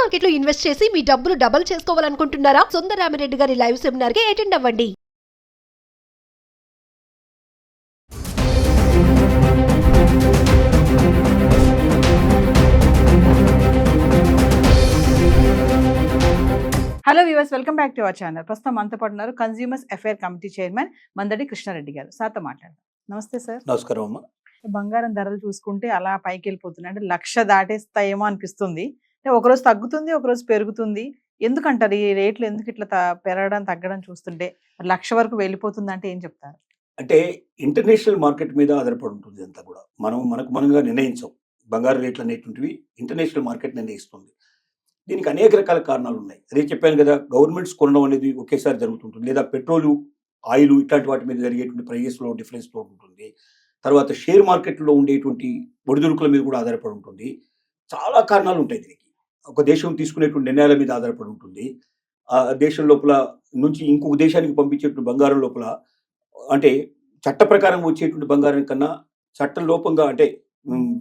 Market లో invest చేసి మీ డబ్బులు డబుల్ చేసుకోవాలనుకుంటున్నారా? సుందరరామిరెడ్డి గారి లైవ్ సెమినార్ కి అటెండ్ అవ్వండి. Hello viewers, welcome back to our channel. ప్రస్తుతం మనతో పాటు ఉన్నారు consumers affair committee chairman Mandadi Krishna Reddy గారు. సార్తో మాట్లాడదాం. నమస్తే సార్. నమస్కారం అమ్మ. బంగారం ధరలు చూసుకుంటే అలా పైకి వెళ్ళిపోతున్నాయి, అంటే 1,00,000 దాటేస్తాయేమో అనిపిస్తుంది. అంటే ఒకరోజు తగ్గుతుంది, ఒకరోజు పెరుగుతుంది. ఎందుకంటారు ఈ రేట్లు ఎందుకు ఇట్లా పెరగడం తగ్గడం చూస్తుంటే 1,00,000 వరకు వెళ్ళిపోతుంది అంటే ఏం చెప్తారు? అంటే ఇంటర్నేషనల్ మార్కెట్ మీద ఆధారపడి ఉంటుంది అంతా కూడా. మనగా నిర్ణయించాం. బంగారు రేట్లు అనేటువంటివి ఇంటర్నేషనల్ మార్కెట్ నిర్ణయిస్తుంది. దీనికి అనేక రకాల కారణాలు ఉన్నాయి. అదే చెప్పాను కదా, గవర్నమెంట్స్ కొనడం అనేది ఒకేసారి జరుగుతుంటుంది, లేదా పెట్రోలు, ఆయిల్ ఇట్లాంటి వాటి మీద జరిగేటువంటి ప్రైజెస్లో డిఫరెన్స్లో ఉంటుంది. తర్వాత షేర్ మార్కెట్లో ఉండేటువంటి ఒడిదుడుకుల మీద కూడా ఆధారపడి ఉంటుంది. చాలా కారణాలు ఉంటాయి దీనికి. ఒక దేశం తీసుకునేటువంటి నిర్ణయాల మీద ఆధారపడి ఉంటుంది. ఆ దేశం లోపల నుంచి ఇంకొక దేశానికి పంపించేటువంటి బంగారం లోపల, అంటే చట్ట ప్రకారం వచ్చేటువంటి బంగారం కన్నా చట్టం లోపంగా, అంటే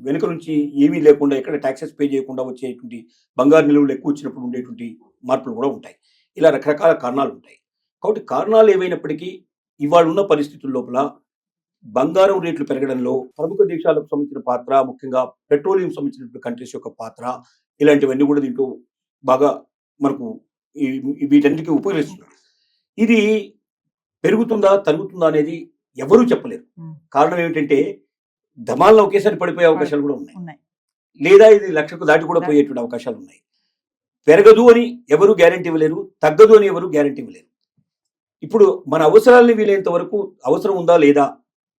వెనుక నుంచి ఏమీ లేకుండా ఎక్కడ ట్యాక్సెస్ పే చేయకుండా వచ్చేటువంటి బంగారు నిలువలు ఎక్కువ వచ్చినప్పుడు ఉండేటువంటి మార్పులు కూడా ఉంటాయి. ఇలా రకరకాల కారణాలు ఉంటాయి. కాబట్టి కారణాలు ఏవైనప్పటికీ ఇవాళ ఉన్న పరిస్థితుల లోపల బంగారం రేట్లు పెరగడంలో ప్రముఖ దేశాలకు సంబంధించిన పాత్ర, ముఖ్యంగా పెట్రోలియం సంబంధించినటువంటి కంట్రీస్ యొక్క పాత్ర, ఇలాంటివన్నీ కూడా దీంట్లో బాగా మనకు వీటన్నిటికీ ఉపయోగిస్తున్నారు. ఇది పెరుగుతుందా తగ్గుతుందా అనేది ఎవరూ చెప్పలేరు. కారణం ఏమిటంటే ధమాల్లో ఒకేసారి పడిపోయే అవకాశాలు కూడా ఉన్నాయి, లేదా ఇది 1,00,000కు దాటి కూడా పోయేటువంటి అవకాశాలు ఉన్నాయి. పెరగదు అని ఎవరు గ్యారెంటీ ఇవ్వలేరు, తగ్గదు అని ఎవరు గ్యారెంటీ ఇవ్వలేరు. ఇప్పుడు మన అవసరాలని వీలైనంత వరకు అవసరం ఉందా లేదా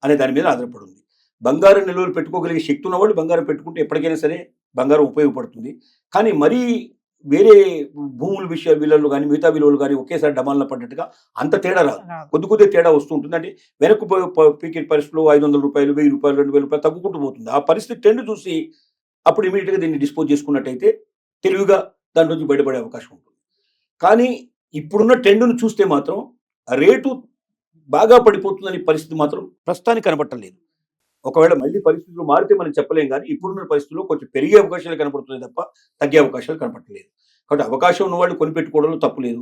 అనే దాని మీద ఆధారపడి ఉంది. బంగారం నిల్వలు పెట్టుకోగలిగే శక్తి ఉన్నవాళ్ళు బంగారం పెట్టుకుంటే ఎప్పటికైనా సరే బంగారం ఉపయోగపడుతుంది. కానీ మరీ వేరే భూముల విలువలు కానీ మిగతా విలువలు కానీ ఒకేసారి డమాల్లో పడ్డట్టుగా అంత తేడా రాదు. కొద్ది తేడా వస్తూ ఉంటుంది. అంటే వెనక్కు పీకే పరిస్థితుల్లో 500 రూపాయలు, 1000 రూపాయలు, 2000 రూపాయలు తగ్గుకుంటూ పోతుంది. ఆ పరిస్థితి ట్రెండ్ చూసి అప్పుడు ఇమీడియట్గా దీన్ని డిస్పోజ్ చేసుకున్నట్టయితే తెలివిగా దాని నుంచి బయటపడే అవకాశం ఉంటుంది. కానీ ఇప్పుడున్న ట్రెండ్ను చూస్తే మాత్రం రేటు బాగా పడిపోతుందని పరిస్థితి మాత్రం ప్రస్తుతానికి కనబట్టలేదు. ఒకవేళ మళ్ళీ పరిస్థితులు మారితే మనం చెప్పలేం, కానీ ఇప్పుడున్న పరిస్థితుల్లో కొంచెం పెరిగే అవకాశాలు కనపడుతున్నాయి తప్ప తగ్గే అవకాశాలు కనపడలేదు. కాబట్టి అవకాశం ఉన్న వాళ్ళు కొనిపెట్టుకోవడంలో తప్పు లేదు.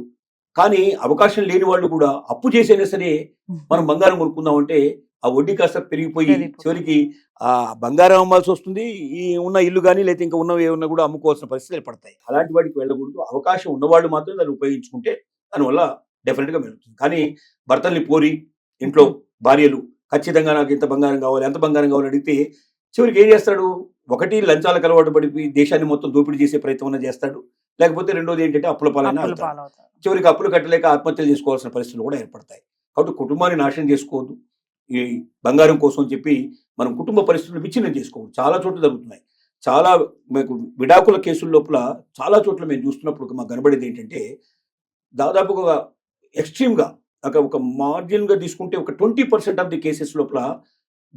కానీ అవకాశం లేని వాళ్ళు కూడా అప్పు చేసైనా సరే మనం బంగారం కొనుక్కుందామంటే ఆ వడ్డీ కాస్త పెరిగిపోయి చివరికి ఆ బంగారం అమ్మాల్సి వస్తుంది. ఈ ఉన్న ఇల్లు కానీ లేకపోతే ఇంకా ఉన్నవి ఏమన్నా కూడా అమ్ముకోవాల్సిన పరిస్థితులు ఏర్పడతాయి. అలాంటి వాటికి వెళ్ళకూడదు. అవకాశం ఉన్నవాళ్ళు మాత్రం దాన్ని ఉపయోగించుకుంటే దానివల్ల డెఫినెట్గా వెళ్తుంది. కానీ భర్తల్ని పోరి ఇంట్లో భార్యలు ఖచ్చితంగా నాకు ఇంత బంగారం కావాలి, ఎంత బంగారం కావాలి అడిగితే చివరికి ఏం చేస్తాడు? ఒకటి లంచాలకు అలవాటు పడిపోయి దేశాన్ని మొత్తం దోపిడీ చేసే ప్రయత్నం చేస్తాడు, లేకపోతే రెండోది ఏంటంటే అప్పుల పాలైనా చివరికి అప్పులు కట్టలేక ఆత్మహత్యలు చేసుకోవాల్సిన పరిస్థితులు కూడా ఏర్పడతాయి. కాబట్టి కుటుంబాన్ని నాశనం చేసుకోవద్దు. ఈ బంగారం కోసం చెప్పి మనం కుటుంబ పరిస్థితులు విచ్ఛిన్నం చేసుకోవద్దు. చాలా చోట్ల జరుగుతున్నాయి. చాలా మీకు విడాకుల కేసుల లోపల చాలా చోట్ల మేము చూస్తున్నప్పుడు మాకు కనబడేది ఏంటంటే దాదాపుగా ఎక్స్ట్రీమ్గా ఒక మార్జిన్గా తీసుకుంటే ఒక 20% ఆఫ్ ది కేసెస్ లోపల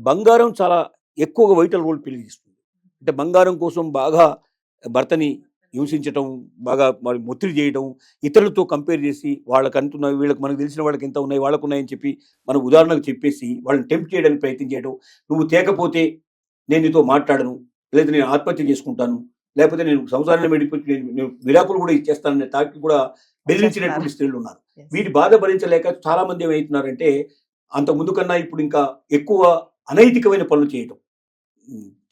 బంగారం చాలా ఎక్కువగా వైటల్ రోల్ ప్లే చేస్తుంది. అంటే బంగారం కోసం బాగా భర్తని హింసించడం, బాగా మరి ఒత్తిడి చేయడం, ఇతరులతో కంపేర్ చేసి వాళ్ళకి అంటున్నాయి, వీళ్ళకి మనకు తెలిసిన వాళ్ళకి ఎంత ఉన్నాయి, వాళ్ళకు ఉన్నాయని చెప్పి మన ఉదాహరణకు చెప్పేసి వాళ్ళని టెంప్ట్ చేయడానికి ప్రయత్నం చేయడం. నువ్వు తేకపోతే నేను నీతో మాట్లాడను, లేదా నేను ఆత్మహత్య చేసుకుంటాను, లేకపోతే నేను సంసారాన్ని విడిపోయి నేను విడాకులు కూడా ఇచ్చేస్తాననే తాకి కూడా బెదిరించినటువంటి స్త్రీలు ఉన్నారు. వీటి బాధ భరించలేక చాలా మంది ఏమవుతున్నారంటే అంత ముందు కన్నా ఇప్పుడు ఇంకా ఎక్కువ అనైతికమైన పనులు చేయటం,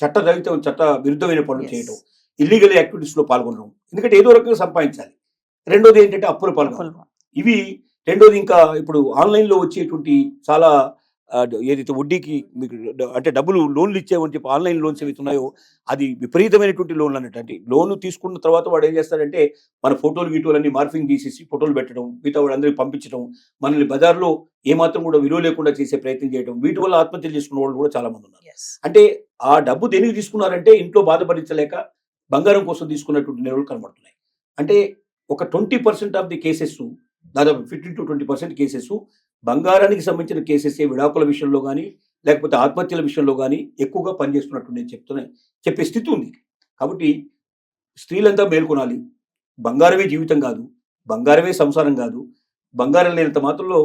చట్ట విరుద్ధమైన పనులు చేయటం, ఇల్లీగల్ యాక్టివిటీస్లో పాల్గొనడం. ఎందుకంటే ఏదో రకంగా సంపాదించాలి. రెండోది ఏంటంటే అప్పులు పాల్గొనడం. ఇవి రెండోది. ఇంకా ఇప్పుడు ఆన్లైన్లో వచ్చేటువంటి చాలా ఏదైతే వడ్డీకి మీకు అంటే డబ్బులు లోన్లు ఇచ్చేవని చెప్పి ఆన్లైన్ లోన్స్ ఏవైతే ఉన్నాయో అది విపరీతమైనటువంటి లోన్లు అన్నట్టు. అంటే లోన్ తీసుకున్న తర్వాత వాడు ఏం చేస్తాడంటే మన ఫోటోలు అన్ని మార్ఫింగ్ తీసేసి ఫోటోలు పెట్టడం, మిగతా వాళ్ళందరికీ పంపించడం, మనల్ని బజార్లో ఏమాత్రం కూడా విలువ లేకుండా చేసే ప్రయత్నం చేయడం. వీటి వల్ల ఆత్మహత్యలు చేసుకున్న వాళ్ళు కూడా చాలా మంది ఉన్నారు. అంటే ఆ డబ్బు దేనికి తీసుకున్నారంటే ఇంట్లో బాధపడించలేక బంగారం కోసం తీసుకున్నటువంటి నిలవలు కనబడుతున్నాయి. అంటే ఒక 20% ఆఫ్ ది కేసెస్, దాదాపు 15 to 20% కేసెస్ బంగారానికి సంబంధించిన కేసెస్ విడాకుల విషయంలో కానీ లేకపోతే ఆత్మహత్యల విషయంలో కానీ ఎక్కువగా పనిచేస్తున్నట్టు నేను చెప్పే స్థితి ఉంది. కాబట్టి స్త్రీలంతా మేల్కొనాలి. బంగారమే జీవితం కాదు, బంగారమే సంసారం కాదు, బంగారం లేనంత మాత్రంలో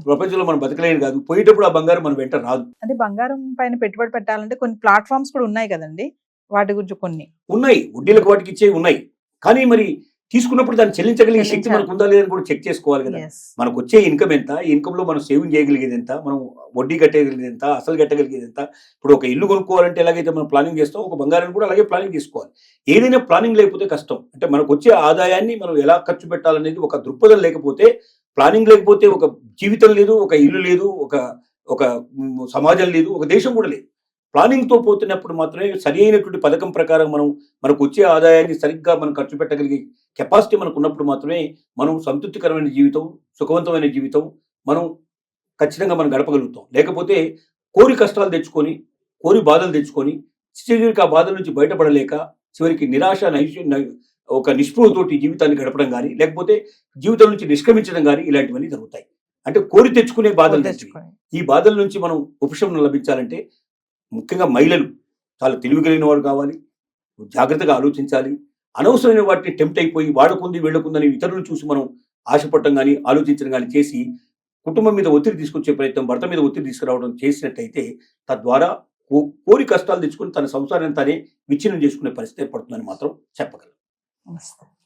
ప్రపంచంలో మనం బతకలేని కాదు. పోయేటప్పుడు ఆ బంగారం మన వెంట రాదు. అంటే బంగారం పైన పెట్టుబడి పెట్టాలంటే కొన్ని ప్లాట్ఫామ్స్ కూడా ఉన్నాయి కదండి, వాటి గురించి కొన్ని ఉన్నాయి, వడ్డీలకు వాటికి ఇచ్చేవి ఉన్నాయి. కానీ మరి తీసుకున్నప్పుడు దాన్ని చెల్లించగలిగే శక్తి చెల్లించాలి. మనకు ఉందా లేదని కూడా చెక్ చేసుకోవాలి కదా. Yes. మనకు వచ్చే ఇన్కమ్ ఎంత, ఈ ఇన్కమ్ లో మనం సేవింగ్ చేయగలిగేది ఎంత, మనం వడ్డీ కట్టగలిగేది ఎంత, అసలు కట్టగలిగేది ఎంత. ఇప్పుడు ఒక ఇల్లు కొనుక్కోవాలంటే ఎలాగైతే మనం ప్లానింగ్ చేస్తాం, ఒక బంగారాన్ని కూడా అలాగే ప్లానింగ్ చేసుకోవాలి. ఏదైనా ప్లానింగ్ లేకపోతే కష్టం. అంటే మనకు వచ్చే ఆదాయాన్ని మనం ఎలా ఖర్చు పెట్టాలనేది ఒక దృక్పథం లేకపోతే, ప్లానింగ్ లేకపోతే ఒక జీవితం లేదు, ఒక ఇల్లు లేదు, ఒక ఒక సమాజం లేదు, ఒక దేశం కూడా లేదు. ప్లానింగ్తో పోతున్నప్పుడు మాత్రమే సరి అయినటువంటి పథకం ప్రకారం మనకు వచ్చే ఆదాయాన్ని సరిగ్గా మనం ఖర్చు పెట్టగలిగే కెపాసిటీ మనకు ఉన్నప్పుడు మాత్రమే మనం సంతృప్తికరమైన జీవితం, సుఖవంతమైన జీవితం మనం ఖచ్చితంగా మనం గడపగలుగుతాం. లేకపోతే కోరి కష్టాలు తెచ్చుకొని, కోరి బాధలు తెచ్చుకొని, చివరికి ఆ బాధల నుంచి బయటపడలేక చివరికి నిరాశ ఒక నిస్పృహతోటి జీవితాన్ని గడపడం కానీ, లేకపోతే జీవితం నుంచి నిష్క్రమించడం కానీ ఇలాంటివన్నీ జరుగుతాయి. అంటే కోరి తెచ్చుకునే బాధలు తెచ్చుకుని తెచ్చుకొని. ఈ బాధల నుంచి మనం ఉపశమనం లభించాలంటే ముఖ్యంగా మహిళలు చాలా తెలివి కలిగిన వాడు కావాలి, జాగ్రత్తగా ఆలోచించాలి. అనవసరమైన వాటిని టెంప్ట్ అయిపోయి వాడకుంది వీళ్ళకుందని ఇతరులను చూసి మనం ఆశపడటం కానీ, ఆలోచించడం కానీ చేసి కుటుంబం మీద ఒత్తిడి తీసుకొచ్చే ప్రయత్నం, భర్త మీద ఒత్తిడి తీసుకురావడం చేసినట్టయితే తద్వారా కోరి కష్టాలు తెచ్చుకుని తన సంసారాన్ని తానే విచ్ఛిన్నం చేసుకునే పరిస్థితి ఏర్పడుతుందని మాత్రం చెప్పగలను. నమస్తే.